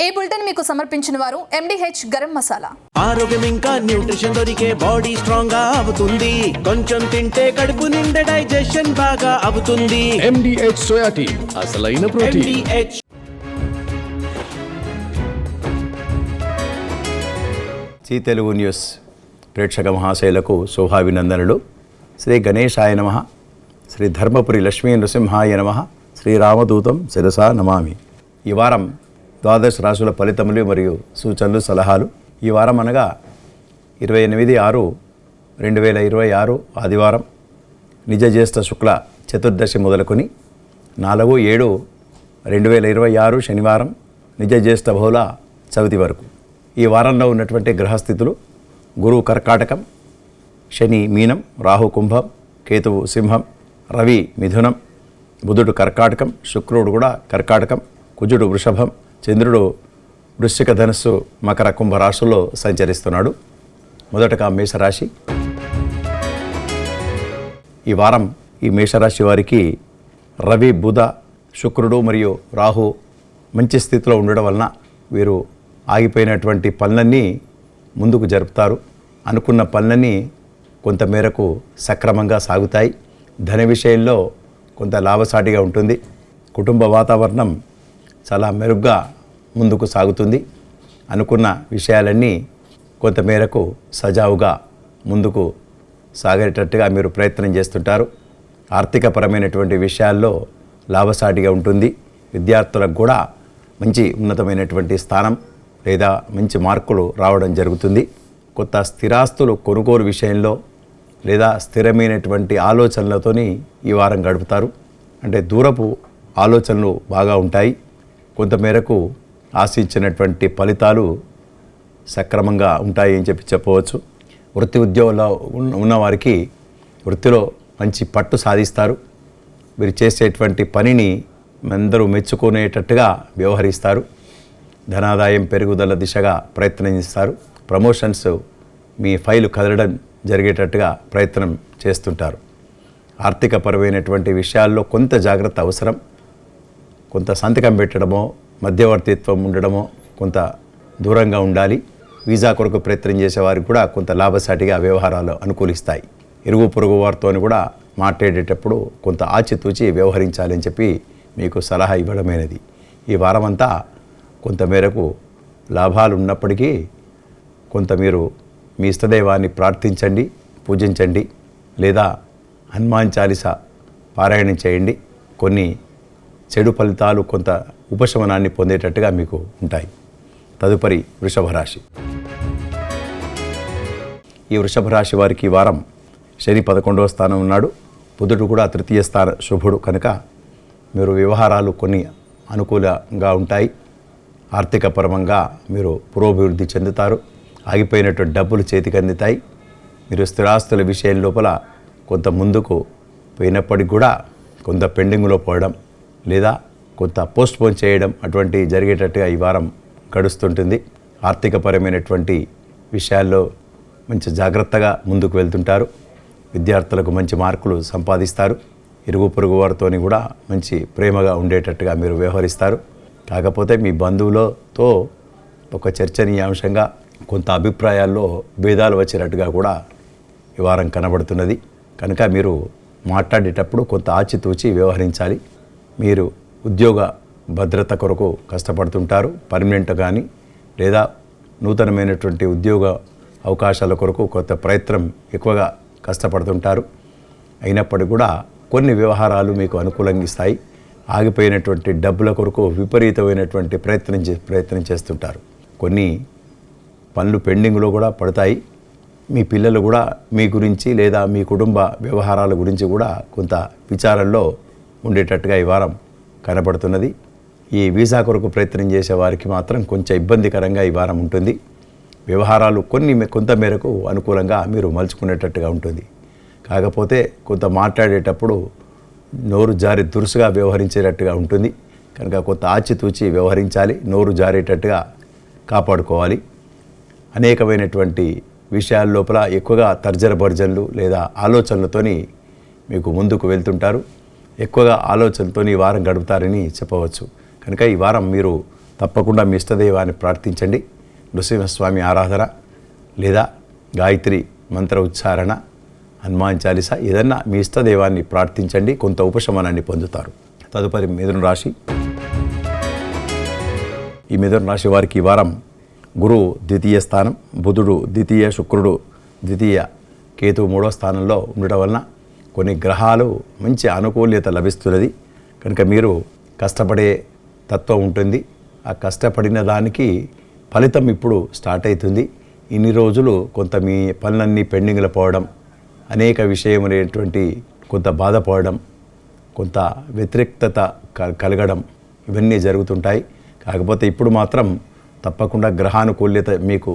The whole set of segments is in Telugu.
ఈ బులెటిన్ మీకు సమర్పించిన వారు MDH గరం మసాలా. ఆరోగ్యం ఇంకా న్యూట్రిషన్ దొరికే బాడీ స్ట్రాంగ్ గా అవుతుంది. కొంచెం తింటే కడుపు నిండా డైజెషన్ బాగా అవుతుంది. MDH సోయా టీ అసలైన protein. MDH. Zee Telugu news ప్రేక్షక మహాశయులకు శుభాభినందనలు. శ్రీ గణేశాయ నమః, శ్రీ ధర్మపురి లక్ష్మీ నృసింహాయ నమః, శ్రీరామదూతం శిరసా నమామి. ఈ వారం ద్వాదశ రాశుల ఫలితములు మరియు సూచనలు సలహాలు. ఈ వారం అనగా 28/6/2026 ఆదివారం, నిజ జ్యేష్ఠ శుక్ల చతుర్దశి మొదలుకొని 4/7/2026 శనివారం, నిజ జ్యేష్ఠ బహుళ చవితి వరకు. ఈ వారంలో ఉన్నటువంటి గ్రహస్థితులు: గురువు కర్కాటకం, శని మీనం, రాహు కుంభం, కేతువు సింహం, రవి మిథునం, బుధుడు కర్కాటకం, శుక్రుడు కూడా కర్కాటకం, కుజుడు వృషభం, చంద్రుడు వృశ్చిక, ధనుస్సు, మకర, కుంభ రాశుల్లో సంచరిస్తున్నాడు. మొదటగా మేషరాశి. ఈ వారం ఈ మేషరాశి వారికి రవి, బుధ, శుక్రుడు మరియు రాహు మంచి స్థితిలో ఉండడం వలన వీరు ఆగిపోయినటువంటి పనులన్నీ ముందుకు జరుపుతారు. అనుకున్న పనులన్నీ కొంత మేరకు సక్రమంగా సాగుతాయి. ధన విషయంలో కొంత లాభసాటిగా ఉంటుంది. కుటుంబ వాతావరణం చాలా మెరుగ్గా ముందుకు సాగుతుంది. అనుకున్న విషయాలన్నీ కొంతమేరకు సజావుగా ముందుకు సాగేటట్టుగా మీరు ప్రయత్నం చేస్తుంటారు. ఆర్థికపరమైనటువంటి విషయాల్లో లాభసాటిగా ఉంటుంది. విద్యార్థులకు కూడా మంచి ఉన్నతమైనటువంటి స్థానం లేదా మంచి మార్కులు రావడం జరుగుతుంది. కొత్త స్థిరాస్తులు కొనుగోలు విషయంలో లేదా స్థిరమైనటువంటి ఆలోచనలతోని ఈ వారం గడుపుతారు. అంటే దూరపు ఆలోచనలు బాగా ఉంటాయి. కొంతమేరకు ఆశించినటువంటి ఫలితాలు సక్రమంగా ఉంటాయి అని చెప్పవచ్చు. వృత్తి ఉద్యోగంలో ఉన్నవారికి వృత్తిలో మంచి పట్టు సాధిస్తారు. మీరు చేసేటువంటి పనిని అందరూ మెచ్చుకునేటట్టుగా వ్యవహరిస్తారు. ధనాదాయం పెరుగుదల దిశగా ప్రయత్నిస్తారు. ప్రమోషన్స్ మీ ఫైలు కదలడం జరిగేటట్టుగా ప్రయత్నం చేస్తుంటారు. ఆర్థికపరమైనటువంటి విషయాల్లో కొంత జాగ్రత్త అవసరం. కొంత సంతకం పెట్టడమో, మధ్యవర్తిత్వం ఉండడమో కొంత దూరంగా ఉండాలి. వీసా కొరకు ప్రయత్నం చేసేవారికి కూడా కొంత లాభసాటిగా వ్యవహారాలు అనుకూలిస్తాయి. ఇరుగు పొరుగు వారితో కూడా మాట్లాడేటప్పుడు కొంత ఆచితూచి వ్యవహరించాలని చెప్పి మీకు సలహా ఇవ్వడమైనది. ఈ వారమంతా కొంతమేరకు లాభాలు ఉన్నప్పటికీ కొంత మీరు మీ ఇష్టదైవాన్ని ప్రార్థించండి, పూజించండి, లేదా హనుమాన్ చాలీసా పారాయణం చేయండి. కొన్ని చెడు ఫలితాలు కొంత ఉపశమనాన్ని పొందేటట్టుగా మీకు ఉంటాయి. తదుపరి వృషభ రాశి. ఈ వృషభ రాశి వారికి ఈ వారం శని 11వ స్థానం ఉన్నాడు. బుధుడు కూడా తృతీయ స్థాన శుభుడు కనుక మీరు వ్యవహారాలు కొన్ని అనుకూలంగా ఉంటాయి. ఆర్థికపరంగా మీరు పురోభివృద్ధి చెందుతారు. ఆగిపోయినటువంటి డబ్బులు చేతికి అందుతాయి. మీరు స్థిరాస్తుల విషయం లోపల కొంత ముందుకు పోయినప్పటికి కూడా కొంత పెండింగ్లో పోవడం లేదా కొంత పోస్ట్పోన్ చేయడం అటువంటి జరిగేటట్టుగా ఈ వారం గడుస్తుంటుంది. ఆర్థికపరమైనటువంటి విషయాల్లో మంచి జాగ్రత్తగా ముందుకు వెళ్తుంటారు. విద్యార్థులకు మంచి మార్కులు సంపాదిస్తారు. ఇరుగు పొరుగు వారితో కూడా మంచి ప్రేమగా ఉండేటట్టుగా మీరు వ్యవహరిస్తారు. కాకపోతే మీ బంధువులతో ఒక చర్చనీయాంశంగా కొంత అభిప్రాయాల్లో భేదాలు వచ్చేటట్టుగా కూడా ఈ వారం కనబడుతున్నది. కనుక మీరు మాట్లాడేటప్పుడు కొంత ఆచితూచి వ్యవహరించాలి. మీరు ఉద్యోగ భద్రత కొరకు కష్టపడుతుంటారు. పర్మనెంట్ కానీ లేదా నూతనమైనటువంటి ఉద్యోగ అవకాశాల కొరకు కొంత ప్రయత్నం ఎక్కువగా కష్టపడుతుంటారు. అయినప్పటికీ కూడా కొన్ని వ్యవహారాలు మీకు అనుకూలంగా ఇస్తాయి. ఆగిపోయినటువంటి డబ్బుల కొరకు విపరీతమైనటువంటి ప్రయత్నం చేస్తుంటారు. కొన్ని పనులు పెండింగ్లో కూడా పడతాయి. మీ పిల్లలు కూడా మీ గురించి లేదా మీ కుటుంబ వ్యవహారాల గురించి కూడా కొంత విచారంలో ఉండేటట్టుగా ఈ వారం కనబడుతున్నది. ఈ వీసా కొరకు ప్రయత్నం చేసే వారికి మాత్రం కొంచెం ఇబ్బందికరంగా ఈ వారం ఉంటుంది. వ్యవహారాలు కొంత మేరకు అనుకూలంగా మీరు మలుచుకునేటట్టుగా ఉంటుంది. కాకపోతే కొంత మాట్లాడేటప్పుడు నోరు జారి దురుసుగా వ్యవహరించేటట్టుగా ఉంటుంది. కనుక కొంత ఆచితూచి వ్యవహరించాలి. నోరు జారేటట్టుగా కాపాడుకోవాలి. అనేకమైనటువంటి విషయాల లోపల ఎక్కువగా తర్జన భర్జనలు లేదా ఆలోచనలతోని మీకు ముందుకు వెళ్తుంటారు. ఎక్కువగా ఆలోచనతో ఈ వారం గడుపుతారని చెప్పవచ్చు. కనుక ఈ వారం మీరు తప్పకుండా మీ ఇష్టదైవాన్ని ప్రార్థించండి. నృసింహస్వామి ఆరాధన లేదా గాయత్రి మంత్ర ఉచ్చారణ, హనుమాన్ చాలీసా ఏదన్నా మీ ఇష్టదైవాన్ని ప్రార్థించండి, కొంత ఉపశమనాన్ని పొందుతారు. తదుపరి మిథున రాశి. ఈ మిథున రాశి వారికి ఈ వారం గురువు ద్వితీయ స్థానం, బుధుడు ద్వితీయ, శుక్రుడు ద్వితీయ, కేతువు 3వ స్థానంలో ఉండటం వలన కొన్ని గ్రహాలు మంచి అనుకూల్యత లభిస్తున్నది. కనుక మీరు కష్టపడే తత్వం ఉంటుంది. ఆ కష్టపడిన దానికి ఫలితం ఇప్పుడు స్టార్ట్ అవుతుంది. ఇన్ని రోజులు కొంత మీ పనులన్నీ పెండింగ్లో పోవడం, అనేక విషయమైనటువంటి కొంత బాధపడడం, కొంత వ్యతిరేక్తత కలగడం ఇవన్నీ జరుగుతుంటాయి. కాకపోతే ఇప్పుడు మాత్రం తప్పకుండా గ్రహానుకూల్యత మీకు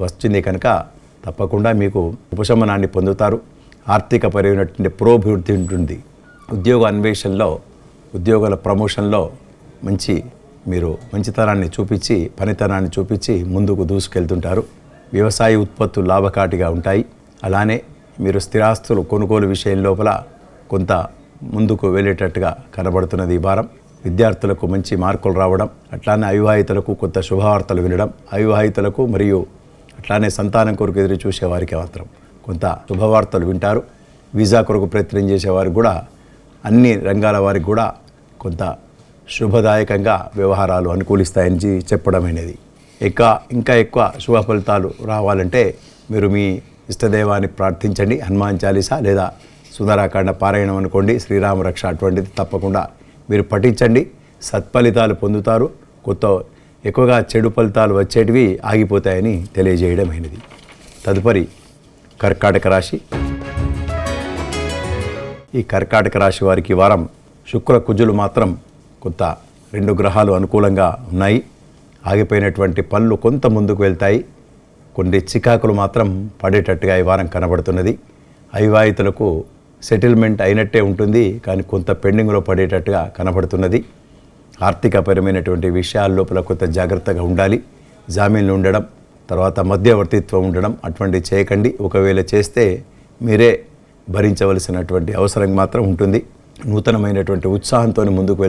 వస్తుంది కనుక తప్పకుండా మీకు ఉపశమనాన్ని పొందుతారు. ఆర్థికపరమైనటువంటి పురోభివృద్ధి ఉంటుంది. ఉద్యోగ అన్వేషణలో, ఉద్యోగాల ప్రమోషన్లో మీరు మంచితనాన్ని చూపించి, పనితనాన్ని చూపించి ముందుకు దూసుకెళ్తుంటారు. వ్యవసాయ ఉత్పత్తులు లాభకాటిగా ఉంటాయి. అలానే మీరు స్థిరాస్తులు కొనుగోలు విషయం లోపల కొంత ముందుకు వెళ్ళేటట్టుగా కనబడుతున్నది ఈ వారం. విద్యార్థులకు మంచి మార్కులు రావడం, అట్లానే అవివాహితులకు కొత్త శుభవార్తలు వినడం, అవివాహితులకు మరియు అట్లానే సంతానం కొరకు ఎదురు చూసే వారికి మాత్రం కొంత శుభవార్తలు వింటారు. వీసా కొరకు ప్రయత్నం చేసేవారికి కూడా, అన్ని రంగాల వారికి కూడా కొంత శుభదాయకంగా వ్యవహారాలు అనుకూలిస్తాయని చెప్పడం అనేది. ఇంకా ఎక్కువ శుభ ఫలితాలు రావాలంటే మీరు మీ ఇష్టదైవాన్ని ప్రార్థించండి. హనుమాన్ చాలీసా లేదా సుందరాకాండ పారాయణం అనుకోండి, శ్రీరామ రక్ష అటువంటిది తప్పకుండా మీరు పఠించండి. సత్ఫలితాలు పొందుతారు. ఎక్కువగా చెడు ఫలితాలు వచ్చేటివి ఆగిపోతాయని తెలియజేయడమైనది. తదుపరి కర్కాటక రాశి. ఈ కర్కాటక రాశి వారికి వారం శుక్ర కుజులు మాత్రం కొంత 2 గ్రహాలు అనుకూలంగా ఉన్నాయి. ఆగిపోయినటువంటి పనులు కొంత ముందుకు వెళ్తాయి. కొన్ని చికాకులు మాత్రం పడేటట్టుగా ఈ వారం కనబడుతున్నది. అవివాహితులకు సెటిల్మెంట్ అయినట్టే ఉంటుంది, కానీ కొంత పెండింగ్లో పడేటట్టుగా కనబడుతున్నది. ఆర్థికపరమైనటువంటి విషయాల లోపల కొంత జాగ్రత్తగా ఉండాలి. జామీన్లు ఉండడం, తర్వాత మధ్యవర్తిత్వం ఉండడం అటువంటివి చేయకండి. ఒకవేళ చేస్తే మీరే భరించవలసినటువంటి అవసరం మాత్రం ఉంటుంది. నూతనమైనటువంటి ఉత్సాహంతో ముందుకు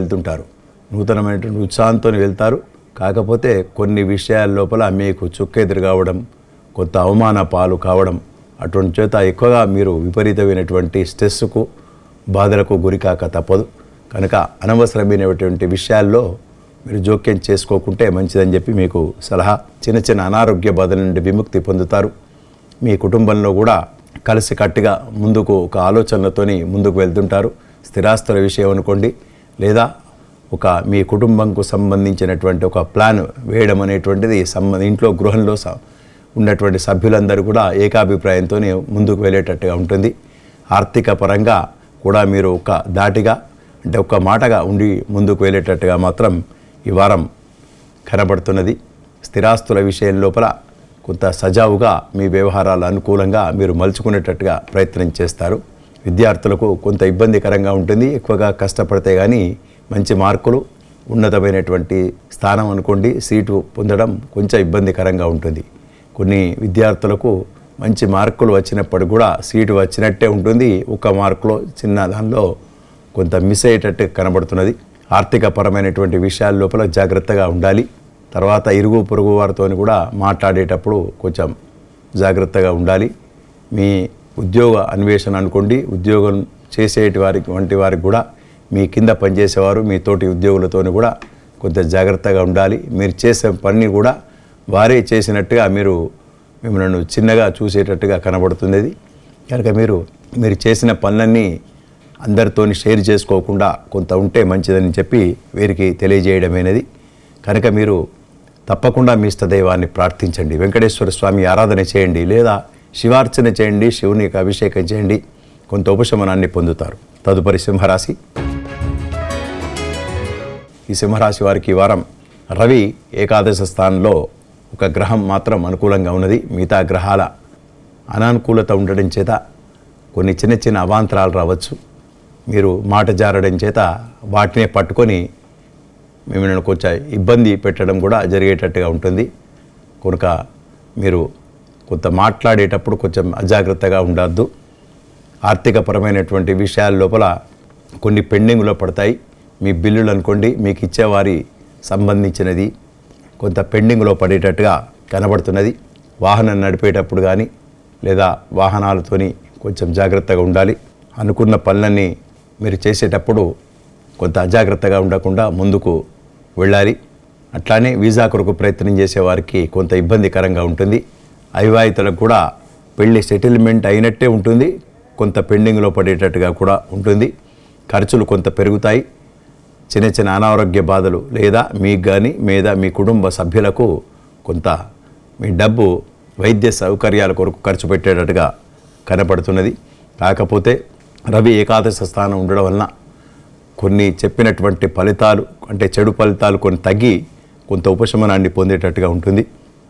వెళ్తారు. కాకపోతే కొన్ని విషయాల లోపల మీకు చుక్కెదురు కావడం, కొంత అవమాన పాలు కావడం, అటువంటి చేత ఎక్కువగా మీరు విపరీతమైనటువంటి స్ట్రెస్కు, బాధలకు గురికాక తప్పదు. కనుక అనవసరమైనటువంటి విషయాల్లో మీరు జోక్యం చేసుకోకుంటే మంచిదని చెప్పి మీకు సలహా. చిన్న అనారోగ్య బాధల నుండి విముక్తి పొందుతారు. మీ కుటుంబంలో కూడా కలిసికట్టుగా ముందుకు ఒక ఆలోచనలతోని ముందుకు వెళ్తుంటారు. స్థిరాస్తుల విషయం అనుకోండి, లేదా మీ కుటుంబంకు సంబంధించినటువంటి ఒక ప్లాన్ వేయడం అనేటువంటిది ఇంట్లో గృహంలో ఉన్నటువంటి సభ్యులందరూ కూడా ఏకాభిప్రాయంతో ముందుకు వెళ్ళేటట్టుగా ఉంటుంది. ఆర్థిక పరంగా కూడా మీరు ఒక మాటగా ఉండి ముందుకు వెళ్ళేటట్టుగా మాత్రం ఈ వారం కనబడుతున్నది. స్థిరాస్తుల విషయం లోపల కొంత సజావుగా మీ వ్యవహారాలు అనుకూలంగా మీరు మలుచుకునేటట్టుగా ప్రయత్నం చేస్తారు. విద్యార్థులకు కొంత ఇబ్బందికరంగా ఉంటుంది. ఎక్కువగా కష్టపడితే కానీ మంచి మార్కులు, ఉన్నతమైనటువంటి స్థానం అనుకోండి, సీటు పొందడం కొంచెం ఇబ్బందికరంగా ఉంటుంది. కొన్ని విద్యార్థులకు మంచి మార్కులు వచ్చినప్పుడు కూడా సీటు వచ్చినట్టే ఉంటుంది. ఒక మార్కులో చిన్న దానిలో కొంత మిస్ అయ్యేటట్టు కనబడుతున్నది. ఆర్థికపరమైనటువంటి విషయాల లోపల జాగ్రత్తగా ఉండాలి. తర్వాత ఇరుగు పొరుగు వారితో కూడా మాట్లాడేటప్పుడు కొంచెం జాగ్రత్తగా ఉండాలి. మీ ఉద్యోగ అన్వేషణ అనుకోండి, ఉద్యోగం చేసేటి వంటి వారికి కూడా, మీ కింద పనిచేసేవారు, మీ తోటి ఉద్యోగులతో కూడా కొంత జాగ్రత్తగా ఉండాలి. మీరు చేసే పని కూడా వారే చేసినట్టుగా మిమ్మల్ని చిన్నగా చూసేటట్టుగా కనబడుతుంది. కనుక మీరు చేసిన పనులన్నీ అందరితో షేర్ చేసుకోకుండా కొంత ఉంటే మంచిదని చెప్పి వీరికి తెలియజేయడమైనది. కనుక మీరు తప్పకుండా మీ ఇష్టదైవాన్ని ప్రార్థించండి. వెంకటేశ్వర స్వామి ఆరాధన చేయండి, లేదా శివార్చన చేయండి, శివునికి అభిషేకం చేయండి, కొంత ఉపశమనాన్ని పొందుతారు. తదుపరి సింహరాశి. ఈ సింహరాశి వారికి ఈ వారం రవి ఏకాదశ స్థానంలో ఒక గ్రహం మాత్రం అనుకూలంగా ఉన్నది. మిగతా గ్రహాల అనానుకూలత ఉండడం చేత కొన్ని చిన్న అవాంతరాలు రావచ్చు. మీరు మాట జారడం చేత వాటినే పట్టుకొని మిమ్మల్ని కొంచెం ఇబ్బంది పెట్టడం కూడా జరిగేటట్టుగా ఉంటుంది. కనుక మీరు కొంత మాట్లాడేటప్పుడు కొంచెం అజాగ్రత్తగా ఉండద్దు. ఆర్థికపరమైనటువంటి విషయాల లోపల కొన్ని పెండింగ్లో పడతాయి. మీ బిల్లులు అనుకోండి, మీకు ఇచ్చేవారి సంబంధించినది కొంత పెండింగ్లో పడేటట్టుగా కనబడుతున్నది. వాహనం నడిపేటప్పుడు కానీ లేదా వాహనాలతోని కొంచెం జాగ్రత్తగా ఉండాలి. అనుకున్న పనులన్నీ మీరు చేసేటప్పుడు కొంత అజాగ్రత్తగా ఉండకుండా ముందుకు వెళ్ళాలి. అట్లానే వీసా కొరకు ప్రయత్నం చేసేవారికి కొంత ఇబ్బందికరంగా ఉంటుంది. అవివాహితులకు కూడా పెళ్లి సెటిల్మెంట్ అయినట్టే ఉంటుంది, కొంత పెండింగ్లో పడేటట్టుగా కూడా ఉంటుంది. ఖర్చులు కొంత పెరుగుతాయి. చిన్న చిన్న అనారోగ్య బాధలు లేదా మీకు కానీ లేదా మీ కుటుంబ సభ్యులకు కొంత మీ డబ్బు వైద్య సౌకర్యాల కొరకు ఖర్చు పెట్టేటట్టుగా కనపడుతున్నది. కాకపోతే రవి ఏకాదశ స్థానం ఉండడం వలన కొన్ని చెప్పినటువంటి ఫలితాలు అంటే చెడు ఫలితాలు కొన్ని తగ్గి కొంత ఉపశమనాన్ని పొందేటట్టుగా ఉంటుంది.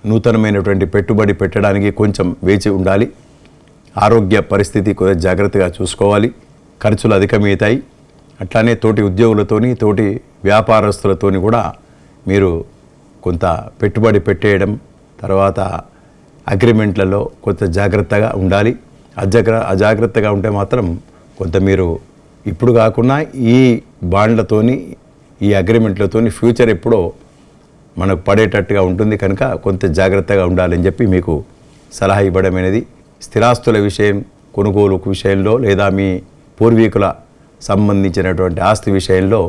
నూతనమైనటువంటి పెట్టుబడి పెట్టడానికి కొంచెం వేచి ఉండాలి. ఆరోగ్య పరిస్థితి కొంచెం జాగ్రత్తగా చూసుకోవాలి. ఖర్చులు అధికమవుతాయి. అట్లానే తోటి ఉద్యోగులతోని తోటి వ్యాపారస్తులతోని కూడా మీరు కొంత పెట్టుబడి పెట్టేయడం, తర్వాత అగ్రిమెంట్లలో కొంత జాగ్రత్తగా ఉండాలి. అజాగ్రత్తగా ఉంటే మాత్రం కొంత మీరు ఇప్పుడు కాకుండా ఈ బాండ్లతోని ఈ అగ్రిమెంట్లతోని ఫ్యూచర్ ఎప్పుడో మనకు పడేటట్టుగా ఉంటుంది. కనుక కొంత జాగ్రత్తగా ఉండాలని చెప్పి మీకు సలహా ఇవ్వడమైనది. స్థిరాస్తుల విషయం కొనుగోలు విషయంలో లేదా మీ పూర్వీకుల సంబంధించినటువంటి ఆస్తి విషయంలో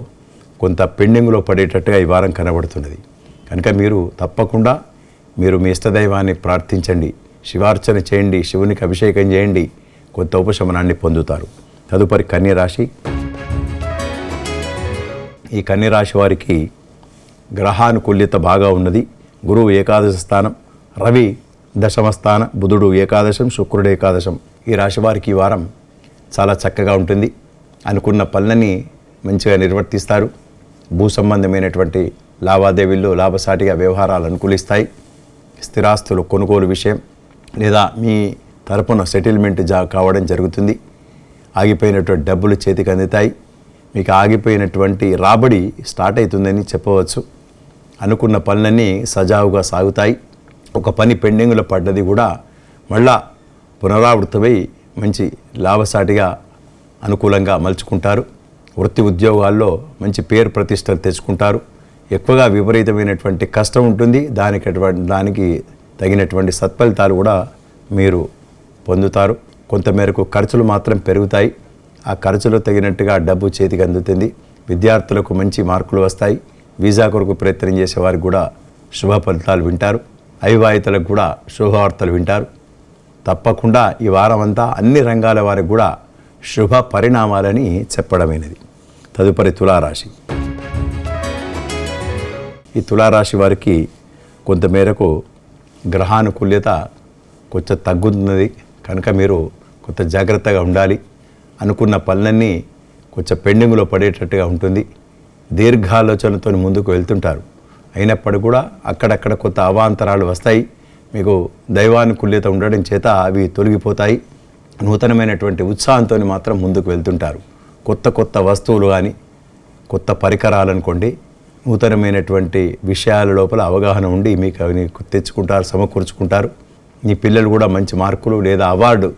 కొంత పెండింగ్లో పడేటట్టుగా ఈ వారం కనబడుతున్నది. కనుక మీరు తప్పకుండా మీరు మీ ఇష్టదైవాన్ని ప్రార్థించండి, శివార్చన చేయండి, శివునికి అభిషేకం చేయండి, కొంత ఉపశమనాన్ని పొందుతారు. తదుపరి కన్యరాశి. ఈ కన్యరాశి వారికి గ్రహానుకూల్యత బాగా ఉన్నది. గురువు ఏకాదశ స్థానం, రవి దశమ స్థానం, బుధుడు ఏకాదశం, శుక్రుడు ఏకాదశం. ఈ రాశి వారికి ఈ వారం చాలా చక్కగా ఉంటుంది. అనుకున్న పనులని మంచిగా నిర్వర్తిస్తారు. భూ సంబంధమైనటువంటి లావాదేవీల్లో లాభసాటిగా వ్యవహారాలు అనుకూలిస్తాయి. స్థిరాస్తులు కొనుగోలు విషయం లేదా మీ తరపున సెటిల్మెంట్ కావడం జరుగుతుంది. ఆగిపోయినటువంటి డబ్బులు చేతికి అందుతాయి. మీకు ఆగిపోయినటువంటి రాబడి స్టార్ట్ అవుతుందని చెప్పవచ్చు. అనుకున్న పనులన్నీ సజావుగా సాగుతాయి. ఒక పని పెండింగ్లో పడ్డది కూడా మళ్ళా పునరావృతమై మంచి లాభసాటిగా అనుకూలంగా మలుచుకుంటారు. వృత్తి ఉద్యోగాల్లో మంచి పేరు ప్రతిష్టలు తెచ్చుకుంటారు. ఎక్కువగా విపరీతమైనటువంటి కష్టం ఉంటుంది. దానికి తగినటువంటి సత్ఫలితాలు కూడా మీరు పొందుతారు. కొంతమేరకు ఖర్చులు మాత్రం పెరుగుతాయి. ఆ ఖర్చులు తగినట్టుగా డబ్బు చేతికి అందుతుంది. విద్యార్థులకు మంచి మార్కులు వస్తాయి. వీసా కొరకు ప్రయత్నం చేసే వారికి కూడా శుభ ఫలితాలు వింటారు. అవివాహితులకు కూడా శుభవార్తలు వింటారు. తప్పకుండా ఈ వారం అంతా అన్ని రంగాల వారికి కూడా శుభ పరిణామాలని చెప్పడమైనది. తదుపరి తులారాశి. ఈ తులారాశి వారికి కొంతమేరకు గ్రహానుకూల్యత కొంచెం తగ్గుతున్నది. కనుక మీరు కొంత జాగ్రత్తగా ఉండాలి. అనుకున్న పనులన్నీ కొంచెం పెండింగ్లో పడేటట్టుగా ఉంటుంది. దీర్ఘాలోచనతో ముందుకు వెళ్తుంటారు. అయినప్పటికీ కూడా అక్కడక్కడ కొంత అవాంతరాలు వస్తాయి. మీకు దైవానుకూల్యత ఉండడం చేత అవి తొలగిపోతాయి. నూతనమైనటువంటి ఉత్సాహంతో మాత్రం ముందుకు వెళ్తుంటారు. కొత్త వస్తువులు కానీ కొత్త పరికరాలు అనుకోండి, నూతనమైనటువంటి విషయాల లోపల అవగాహన ఉండి మీకు తెచ్చుకుంటారు, సమకూర్చుకుంటారు. మీ పిల్లలు కూడా మంచి మార్కులు లేదా అవార్డు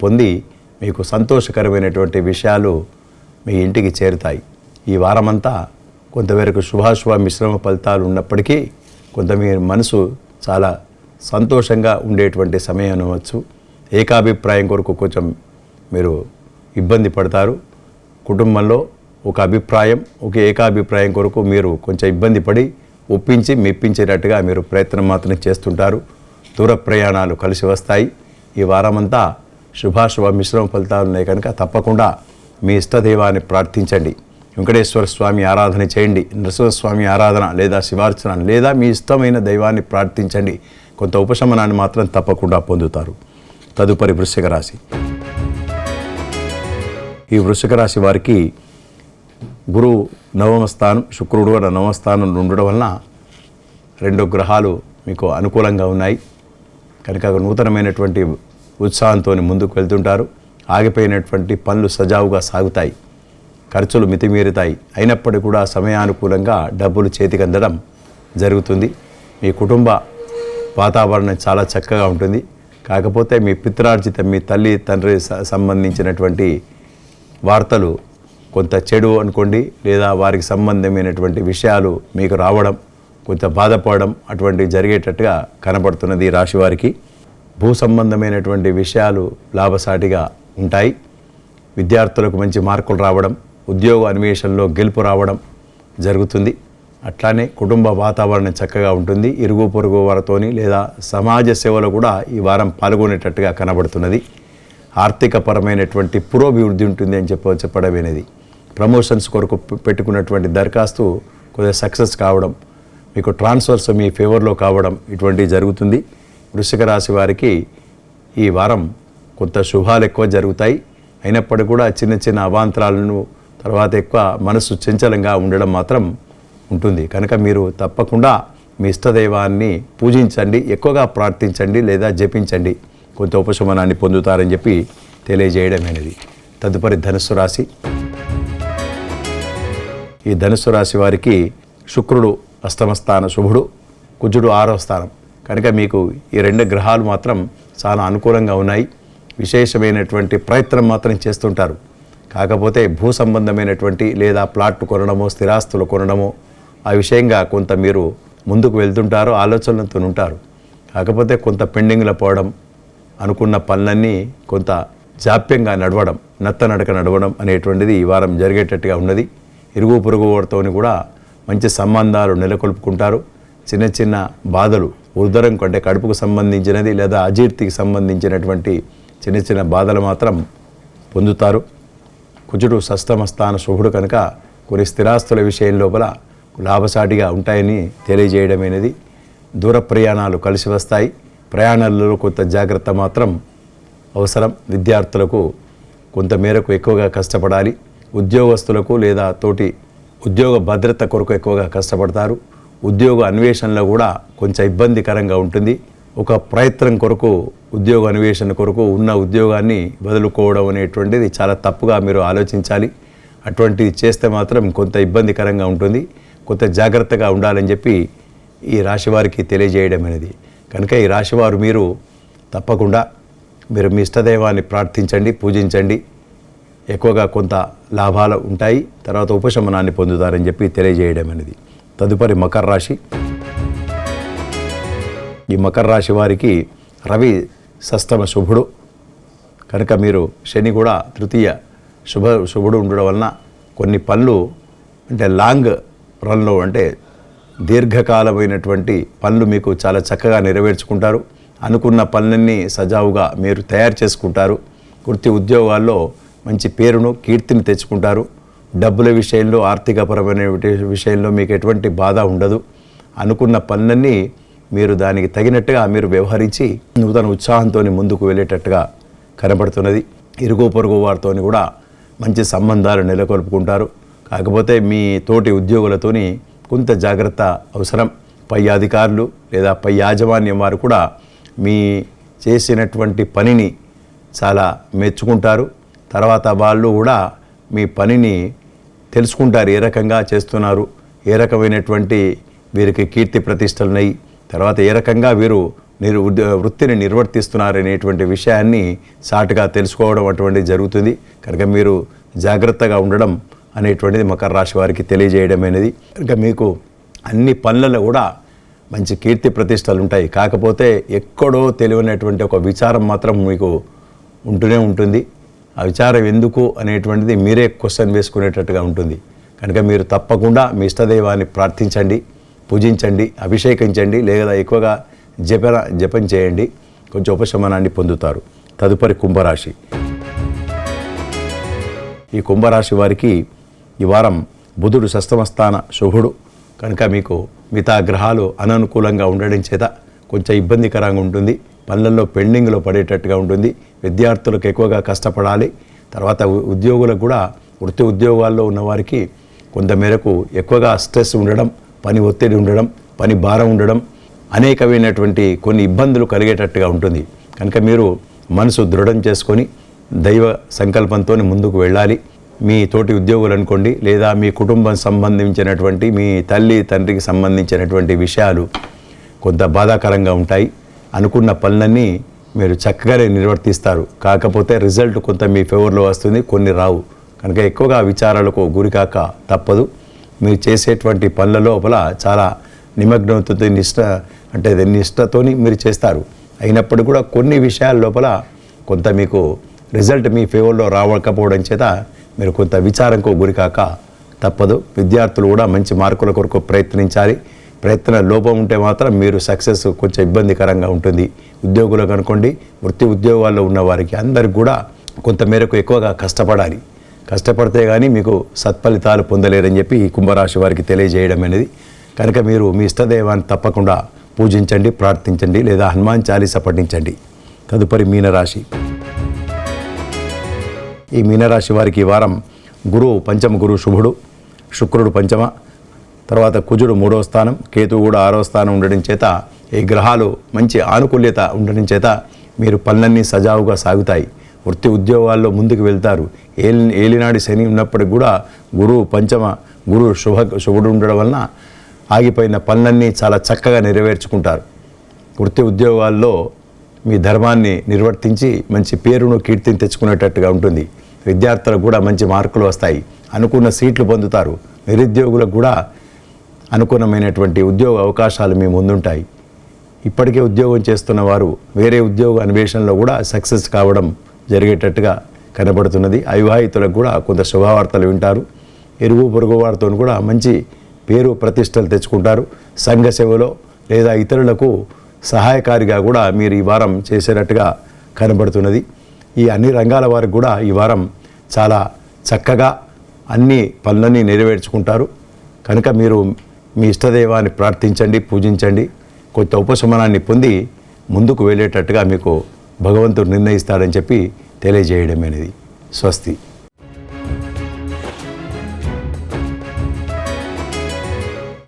పొంది మీకు సంతోషకరమైనటువంటి విషయాలు మీ ఇంటికి చేరుతాయి. ఈ వారమంతా కొంతవరకు శుభాశుభ మిశ్రమ ఫలితాలు ఉన్నప్పటికీ కొంత మీ మనసు చాలా సంతోషంగా ఉండేటువంటి సమయం అనవచ్చు. ఏకాభిప్రాయం కొరకు కొంచెం మీరు ఇబ్బంది పడతారు. కుటుంబంలో ఒక ఏకాభిప్రాయం కొరకు మీరు కొంచెం ఇబ్బంది పడి ఒప్పించి మెప్పించేటట్టుగా మీరు ప్రయత్నం మాత్రం చేస్తుంటారు. దూర ప్రయాణాలు కలిసి వస్తాయి. ఈ వారమంతా శుభాశుభ మిశ్రమ ఫలితాలు ఉన్నాయి కనుక తప్పకుండా మీ ఇష్టదైవాన్ని ప్రార్థించండి. వెంకటేశ్వర స్వామి ఆరాధన చేయండి, నరసింహస్వామి ఆరాధన లేదా శివార్చన లేదా మీ ఇష్టమైన దైవాన్ని ప్రార్థించండి. కొంత ఉపశమనాన్ని మాత్రం తప్పకుండా పొందుతారు. తదుపరి వృశ్చిక రాశి. ఈ వృశ్చిక రాశి వారికి గురువు నవమ స్థానం, శుక్రుడు కూడా నవమ స్థానంలో ఉండడం వలన రెండు గ్రహాలు మీకు అనుకూలంగా ఉన్నాయి. కనుక నూతనమైనటువంటి ఉత్సాహంతో ముందుకు వెళ్తుంటారు. ఆగిపోయినటువంటి పనులు సజావుగా సాగుతాయి. ఖర్చులు మితిమీరుతాయి. అయినప్పటికీ కూడా సమయానుకూలంగా డబ్బులు చేతికి అందడం జరుగుతుంది. మీ కుటుంబ వాతావరణం చాలా చక్కగా ఉంటుంది. కాకపోతే మీ పిత్రార్జిత మీ తల్లి తండ్రి సంబంధించినటువంటి వార్తలు కొంత చెడు అనుకోండి, లేదా వారికి సంబంధమైనటువంటి విషయాలు మీకు రావడం, కొంత బాధపడడం అటువంటివి జరిగేటట్టుగా కనబడుతున్నది ఈ రాశి వారికి. భూ సంబంధమైనటువంటి విషయాలు లాభసాటిగా ఉంటాయి. విద్యార్థులకు మంచి మార్కులు రావడం, ఉద్యోగ అన్వేషణలో గెలుపు రావడం జరుగుతుంది. అట్లానే కుటుంబ వాతావరణం చక్కగా ఉంటుంది. ఇరుగు పొరుగు వారితోని లేదా సమాజ సేవలో కూడా ఈ వారం పాల్గొనేటట్టుగా కనబడుతున్నది. ఆర్థికపరమైనటువంటి పురోభివృద్ధి ఉంటుంది అని చెప్పడమేనది. ప్రమోషన్స్ కొరకు పెట్టుకున్నటువంటి దరఖాస్తు కొద్దిగా సక్సెస్ కావడం, మీకు ట్రాన్స్ఫర్స్ మీ ఫేవర్లో కావడం ఇటువంటివి జరుగుతుంది. వృశ్చిక రాశి వారికి ఈ వారం కొంత శుభాలు ఎక్కువ జరుగుతాయి. అయినప్పటికీ కూడా చిన్న చిన్న అవాంతరాలను, తర్వాత ఎక్కువ మనసు చంచలంగా ఉండడం మాత్రం ఉంటుంది. కనుక మీరు తప్పకుండా మీ ఇష్టదైవాన్ని పూజించండి, ఎక్కువగా ప్రార్థించండి లేదా జపించండి, కొంత ఉపశమనాన్ని పొందుతారని చెప్పి తెలియజేయడమైనది. తదుపరి ధనుస్సు రాశి. ఈ ధనుస్సు రాశి వారికి శుక్రుడు అష్టమస్థాన శుభుడు, కుజుడు 6వ స్థానం. కనుక మీకు ఈ 2 గ్రహాలు మాత్రం చాలా అనుకూలంగా ఉన్నాయి. విశేషమైనటువంటి ప్రయత్నం మాత్రం చేస్తుంటారు. కాకపోతే భూ సంబంధమైనటువంటి లేదా ప్లాట్లు కొనడమో, స్థిరాస్తులు కొనడమో ఆ విషయంగా కొంత మీరు ముందుకు వెళ్తుంటారు, ఆలోచనలతో ఉంటారు. కాకపోతే కొంత పెండింగ్లో పోవడం, అనుకున్న పనులన్నీ కొంత జాప్యంగా నడవడం, నత్తనడక నడవడం అనేటువంటిది ఈ వారం జరిగేటట్టుగా ఉన్నది. ఇరుగు పొరుగు వారితోని కూడా మంచి సంబంధాలు నెలకొల్పుకుంటారు. చిన్న చిన్న బాధలు, ఉదరం కంటే కడుపుకు సంబంధించినది లేదా అజీర్తికి సంబంధించినటువంటి చిన్న చిన్న బాధలు మాత్రం పొందుతారు. కుజుడు షష్టమ స్థాన శుభుడు కనుక కొన్ని స్థిరాస్తుల విషయం లోపల లాభసాటిగా ఉంటాయని తెలియజేయడమైనది. దూర ప్రయాణాలు కలిసి వస్తాయి. ప్రయాణాలలో కొంత జాగ్రత్త మాత్రం అవసరం. విద్యార్థులకు కొంత మేరకు ఎక్కువగా కష్టపడాలి. ఉద్యోగస్తులకు లేదా తోటి ఉద్యోగ భద్రత కొరకు ఎక్కువగా కష్టపడతారు. ఉద్యోగ అన్వేషణలో కూడా కొంచెం ఇబ్బందికరంగా ఉంటుంది. ఒక ప్రయత్నం కొరకు, ఉద్యోగ అన్వేషణ కొరకు ఉన్న ఉద్యోగాన్ని వదులుకోవడం అనేటువంటిది చాలా తప్పుగా మీరు ఆలోచించాలి. అటువంటిది చేస్తే మాత్రం కొంత ఇబ్బందికరంగా ఉంటుంది. కొంత జాగ్రత్తగా ఉండాలని చెప్పి ఈ రాశివారికి తెలియజేయడం అనేది. కనుక ఈ రాశివారు మీరు తప్పకుండా మీరు మీ ఇష్టదైవాన్ని ప్రార్థించండి, పూజించండి. ఎక్కువగా కొంత లాభాలు ఉంటాయి, తర్వాత ఉపశమనాన్ని పొందుతారని చెప్పి తెలియజేయడం అనేది. తదుపరి మకర రాశి. ఈ మకర రాశి వారికి రవి షష్టమ శుభుడు కనుక మీరు శని కూడా తృతీయ శుభుడు ఉండడం వలన కొన్ని పనులు అంటే లాంగ్ రన్లో అంటే దీర్ఘకాలమైనటువంటి పనులు మీకు చాలా చక్కగా నెరవేర్చుకుంటారు. అనుకున్న పనులన్నీ సజావుగా మీరు తయారు చేసుకుంటారు. వృత్తి ఉద్యోగాల్లో మంచి పేరును, కీర్తిని తెచ్చుకుంటారు. డబ్బుల విషయంలో, ఆర్థికపరమైన విషయంలో మీకు ఎటువంటి బాధ ఉండదు. అనుకున్న పనులన్నీ మీరు దానికి తగినట్టుగా మీరు వ్యవహరించి నూతన ఉత్సాహంతో ముందుకు వెళ్ళేటట్టుగా కనబడుతున్నది. ఇరుగు పొరుగు వారితో కూడా మంచి సంబంధాలు నెలకొల్పుకుంటారు. కాకపోతే మీ తోటి ఉద్యోగులతోని కొంత జాగ్రత్త అవసరం. పై అధికారులు లేదా పై యాజమాన్యం వారు కూడా మీ చేసినటువంటి పనిని చాలా మెచ్చుకుంటారు. తర్వాత వాళ్ళు కూడా మీ పనిని తెలుసుకుంటారు, ఏ రకంగా చేస్తున్నారు, ఏ రకమైనటువంటి వీరికి కీర్తి ప్రతిష్టలున్నాయి, తర్వాత ఏ రకంగా వీరు వృత్తిని నిర్వర్తిస్తున్నారనేటువంటి విషయాన్ని సాటుగా తెలుసుకోవడం అటువంటిది జరుగుతుంది. కనుక మీరు జాగ్రత్తగా ఉండడం అనేటువంటిది మకర రాశి వారికి తెలియజేయడమైనది. కనుక మీకు అన్ని పనులలో కూడా మంచి కీర్తి ప్రతిష్టలు ఉంటాయి. కాకపోతే ఎక్కడో తెలియనటువంటి ఒక విచారం మాత్రం మీకు ఉంటూనే ఉంటుంది. ఆ విచారం ఎందుకు అనేటువంటిది మీరే క్వశ్చన్ వేసుకునేటట్టుగా ఉంటుంది. కనుక మీరు తప్పకుండా మీ ఇష్టదైవాన్ని ప్రార్థించండి, పూజించండి, అభిషేకించండి, లేదా ఎక్కువగా జపం చేయండి. కొంచెం ఉపశమనాన్ని పొందుతారు. తదుపరి కుంభరాశి. ఈ కుంభరాశి వారికి ఈ వారం బుధుడు షష్టమస్థాన శుభుడు కనుక మీకు మిగతా గ్రహాలు అననుకూలంగా ఉండడం చేత కొంచెం ఇబ్బందికరంగా ఉంటుంది. పనులలో పెండింగ్లో పడేటట్టుగా ఉంటుంది. విద్యార్థులకు ఎక్కువగా కష్టపడాలి. తర్వాత ఉద్యోగులకు కూడా వృత్తి ఉద్యోగాల్లో ఉన్నవారికి కొంత మేరకు ఎక్కువగా స్ట్రెస్ ఉండడం, పని ఒత్తిడి ఉండడం, పని భారం ఉండడం, అనేకమైనటువంటి కొన్ని ఇబ్బందులు కలిగేటట్టుగా ఉంటుంది. కనుక మీరు మనసు దృఢం చేసుకొని దైవ సంకల్పంతో ముందుకు వెళ్ళాలి. మీ తోటి ఉద్యోగులు అనుకోండి, లేదా మీ కుటుంబం సంబంధించినటువంటి మీ తల్లి తండ్రికి సంబంధించినటువంటి విషయాలు కొంత బాధాకరంగా ఉంటాయి. అనుకున్న పనులన్నీ మీరు చక్కగానే నిర్వర్తిస్తారు. కాకపోతే రిజల్ట్ కొంత మీ ఫేవర్లో వస్తుంది, కొన్ని రావు. కనుక ఎక్కువగా విచారాలకు గురికాక తప్పదు. మీరు చేసేటువంటి పనుల లోపల చాలా నిమగ్నంతో నిష్టతోని మీరు చేస్తారు. అయినప్పుడు కూడా కొన్ని విషయాల లోపల కొంత మీకు రిజల్ట్ మీ ఫేవర్లో రావకపోవడం చేత మీరు కొంత విచారంకు గురికాక తప్పదు. విద్యార్థులు కూడా మంచి మార్కుల కొరకు ప్రయత్నించాలి. ప్రయత్న లోపం ఉంటే మాత్రం మీరు సక్సెస్ కొంచెం ఇబ్బందికరంగా ఉంటుంది. ఉద్యోగులకు అనుకోండి, వృత్తి ఉద్యోగాల్లో ఉన్న వారికి అందరికి కూడా కొంత మేరకు ఎక్కువగా కష్టపడాలి. కష్టపడితే కానీ మీకు సత్ఫలితాలు పొందలేరని చెప్పి ఈ కుంభరాశి వారికి తెలియజేయడం అనేది. కనుక మీరు మీ ఇష్టదైవాన్ని తప్పకుండా పూజించండి, ప్రార్థించండి, లేదా హనుమాన్ చాలీస పఠించండి. తదుపరి మీనరాశి. ఈ మీనరాశి వారికి ఈ వారం గురువు పంచమ గురువు శుభుడు, శుక్రుడు పంచమ, తర్వాత కుజుడు 3వ స్థానం, కేతువు కూడా 6వ స్థానం ఉండడం చేత ఈ గ్రహాలు మంచి ఆనుకూల్యత ఉండడం చేత మీరు పనులన్నీ సజావుగా సాగుతాయి. వృత్తి ఉద్యోగాల్లో ముందుకు వెళ్తారు. ఏలినాడి శని ఉన్నప్పటికి కూడా గురువు పంచమ గురువు శుభుడు ఉండడం వలన ఆగిపోయిన పనులన్నీ చాలా చక్కగా నెరవేర్చుకుంటారు. వృత్తి ఉద్యోగాల్లో మీ ధర్మాన్ని నిర్వర్తించి మంచి పేరును కీర్తిని తెచ్చుకునేటట్టుగా ఉంటుంది. విద్యార్థులకు కూడా మంచి మార్కులు వస్తాయి. అనుకున్న సీట్లు పొందుతారు. నిరుద్యోగులకు కూడా అనుకూలమైనటువంటి ఉద్యోగ అవకాశాలు మీ ముందుంటాయి. ఇప్పటికే ఉద్యోగం చేస్తున్న వారు వేరే ఉద్యోగ అన్వేషణలో కూడా సక్సెస్ కావడం జరిగేటట్టుగా కనబడుతున్నది. అవివాహితులకు కూడా కొంత శుభవార్తలు వింటారు. ఇరుగు పొరుగు వారితో కూడా మంచి పేరు ప్రతిష్టలు తెచ్చుకుంటారు. సంఘ సేవలో లేదా ఇతరులకు సహాయకారిగా కూడా మీరు ఈ వారం చేసేటట్టుగా కనబడుతున్నది. ఈ అన్ని రంగాల వారికి కూడా ఈ వారం చాలా చక్కగా అన్ని పనులన్నీ నెరవేర్చుకుంటారు. కనుక మీరు మీ ఇష్టదైవాన్ని ప్రార్థించండి, పూజించండి. కొంత ఉపశమనాన్ని పొంది ముందుకు వెళ్ళేటట్టుగా మీకు భగవంతుడు నిర్ణయిస్తాడని చెప్పి తెలియజేయడం అనేది. స్వస్తి.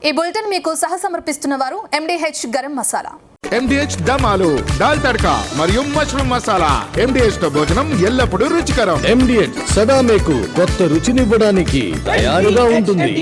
ఈ బులెటిన్ మీకు సహసమర్పిస్తున్న వారు MDH గరం మసాలా. MDH దమాలు, దాల్ తడకా మరియు మష్రూమ్ మసాలా. MDH తో భోజనం ఎల్లప్పుడూ రుచికరం. MDH సదా మీకు కొత్త రుచినివ్వడానికి తయారుగా ఉంటుంది.